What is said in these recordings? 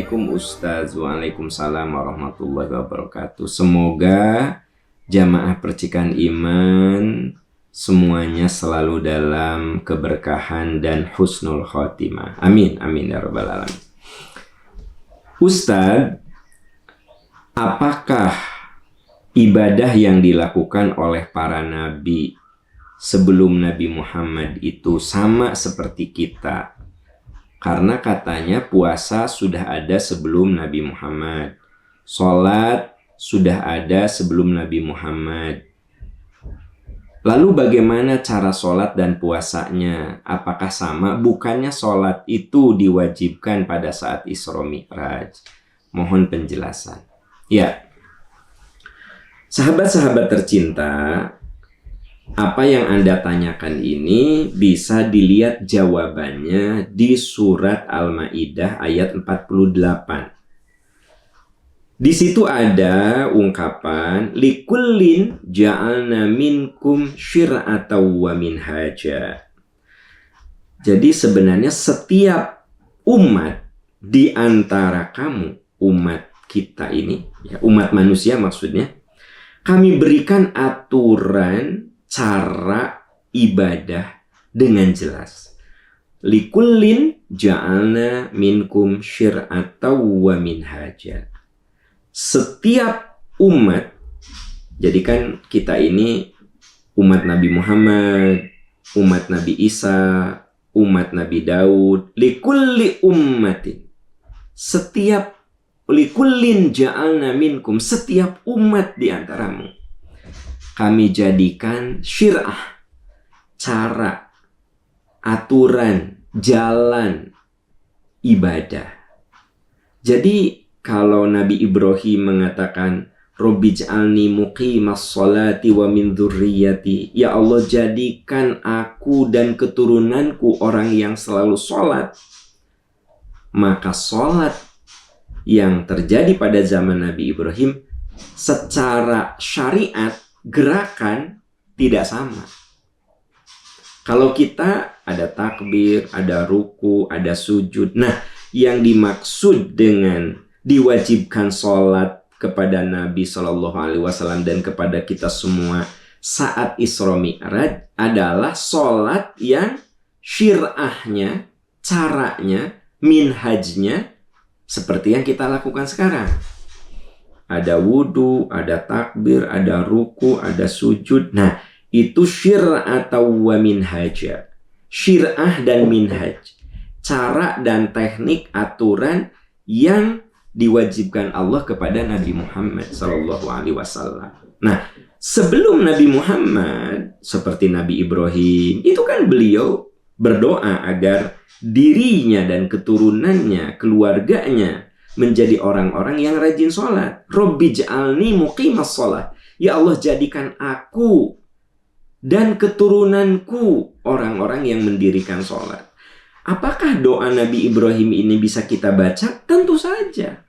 Assalamualaikum Ustaz. Waalaikumsalam warahmatullahi wabarakatuh. Semoga jamaah percikan iman semuanya selalu dalam keberkahan dan husnul khotimah. Amin, amin ya rabbal alamin. Ustaz, apakah ibadah yang dilakukan oleh para nabi sebelum Nabi Muhammad itu sama seperti kita? Karena katanya puasa sudah ada sebelum Nabi Muhammad, sholat sudah ada sebelum Nabi Muhammad. Lalu bagaimana cara sholat dan puasanya? Apakah sama? Bukannya sholat itu diwajibkan pada saat Isra Mi'raj? Mohon penjelasan. Ya, sahabat-sahabat tercinta, apa yang Anda tanyakan ini bisa dilihat jawabannya di surat Al-Maidah ayat 48. Di situ ada ungkapan likullin ja'alna minkum syir'atan wa minhaja. Jadi sebenarnya setiap umat di antara kamu, umat kita ini, ya, umat manusia maksudnya, kami berikan aturan cara ibadah dengan jelas. Likullin ja'alna minkum syir'atan wa minhaja. Setiap umat, jadi kan kita ini umat Nabi Muhammad, umat Nabi Isa, umat Nabi Daud, likulli ummatin. Setiap likullin ja'alna minkum, setiap umat di antaramu kami jadikan syir'ah, cara, aturan, jalan ibadah. Jadi kalau Nabi Ibrahim mengatakan Robbij'alni muqimas sholati wa min dzurriyyati, ya Allah jadikan aku dan keturunanku orang yang selalu sholat, maka sholat yang terjadi pada zaman Nabi Ibrahim secara syariat gerakan tidak sama. Kalau kita ada takbir, ada ruku, ada sujud. Nah, yang dimaksud dengan diwajibkan sholat kepada Nabi Shallallahu Alaihi Wasallam dan kepada kita semua saat Isra Mi'raj adalah sholat yang syir'ahnya, caranya, minhajnya seperti yang kita lakukan sekarang. Ada wudhu, ada takbir, ada ruku, ada sujud. Nah, itu syir'ah wa minhaja. Syir'ah dan minhaj. Cara dan teknik aturan yang diwajibkan Allah kepada Nabi Muhammad SAW. Nah, sebelum Nabi Muhammad, seperti Nabi Ibrahim, itu kan beliau berdoa agar dirinya dan keturunannya, keluarganya menjadi orang-orang yang rajin sholat. Robbij'alni muqimas sholat. Ya Allah, jadikan aku dan keturunanku orang-orang yang mendirikan sholat. Apakah doa Nabi Ibrahim ini bisa kita baca? Tentu saja.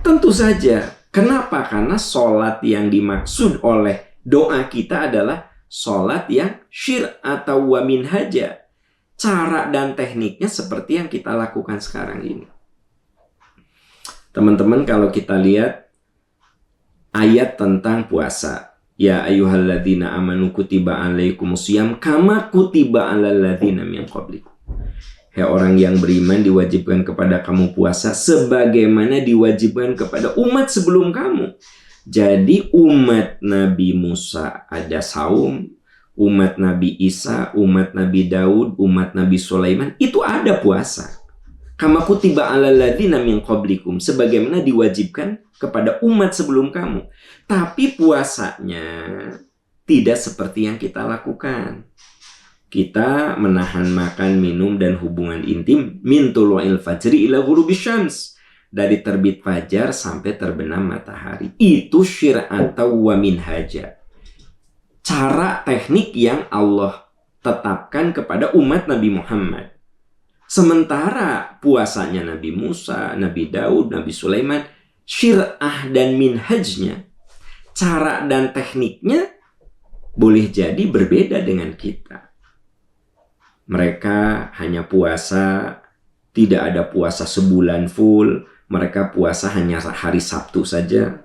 Tentu saja. Kenapa? Karena sholat yang dimaksud oleh doa kita adalah sholat yang syir'atan wa minhaja. Cara dan tekniknya seperti yang kita lakukan sekarang ini. Teman-teman, kalau kita lihat ayat tentang puasa, ya ayyuhalladzina amanu kutiba alaikumusiyam kama kutiba alal ladzina min qablikum. Hai orang yang beriman, diwajibkan kepada kamu puasa sebagaimana diwajibkan kepada umat sebelum kamu. Jadi umat Nabi Musa ada saum, umat Nabi Isa, umat Nabi Daud, umat Nabi Sulaiman itu ada puasa. Kama kutiba alal ladzina min qablikum, sebagaimana diwajibkan kepada umat sebelum kamu. Tapi puasanya tidak seperti yang kita lakukan. Kita menahan makan, minum, dan hubungan intim min tulu'il fajri ila ghurubis syams, dari terbit fajar sampai terbenam matahari. Itu syir'atan wa minhaja. Cara teknik yang Allah tetapkan kepada umat Nabi Muhammad. Sementara puasanya Nabi Musa, Nabi Daud, Nabi Sulaiman, syir'ah dan minhajnya, cara dan tekniknya boleh jadi berbeda dengan kita. Mereka hanya puasa Tidak ada puasa sebulan full. Mereka puasa hanya hari Sabtu saja.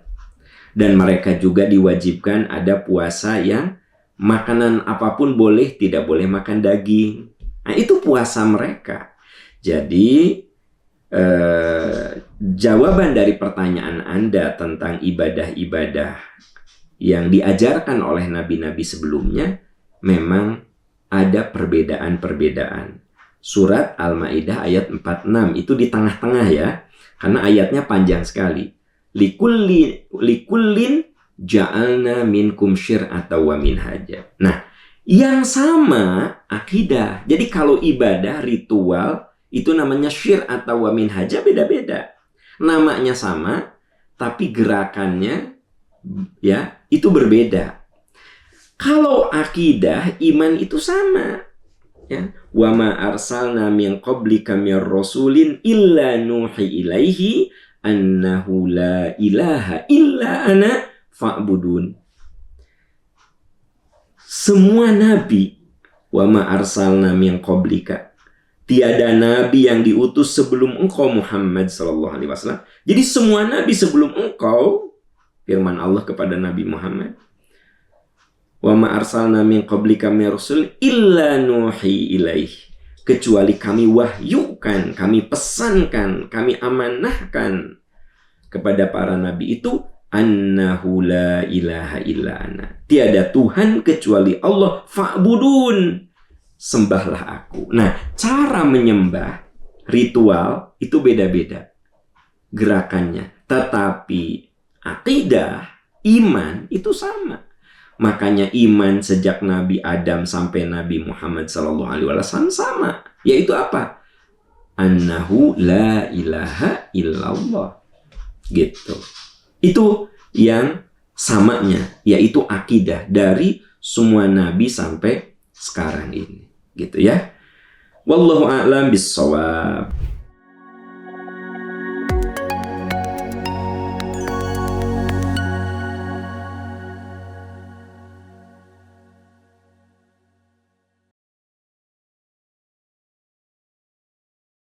Dan mereka juga diwajibkan ada puasa yang makanan apapun boleh, tidak boleh makan daging. Nah, itu puasa mereka. Jadi, jawaban dari pertanyaan Anda tentang ibadah-ibadah yang diajarkan oleh nabi-nabi sebelumnya, memang ada perbedaan-perbedaan. Surat Al-Maidah ayat 46 itu di tengah-tengah ya, karena ayatnya panjang sekali. Likullin ja'alna minkum syir'atan wa minhaja. Nah, yang sama akidah. Jadi kalau ibadah, ritual, itu namanya syir'atan wa minhaja, beda-beda. Namanya sama, tapi gerakannya ya itu berbeda. Kalau akidah, iman itu sama. Ya, wa ma arsalna min qablika mir rasulin illa nuhi ilaihi annahu la ilaha illa ana fa'budun. Semua nabi, wa ma arsalna min qablika, tiada nabi yang diutus sebelum engkau Muhammad sallallahu alaihi wasallam. Jadi semua nabi sebelum engkau, firman Allah kepada Nabi Muhammad, wa ma arsalna min qablika min rasul illa nuhi ilaihi, kecuali kami wahyukan, kami pesankan, kami amanahkan kepada para nabi itu, annahu la ilaha illa ana, tiada Tuhan kecuali Allah, fa'budun, sembahlah aku. Nah, cara menyembah, ritual itu beda-beda gerakannya, tetapi akidah, iman itu sama. Makanya iman sejak Nabi Adam sampai Nabi Muhammad SAW sama. Yaitu apa? Annahu la ilaha illallah. Gitu. Itu yang samanya. Yaitu akidah dari semua Nabi sampai sekarang ini. Gitu ya. Wallahu a'lam bissawab.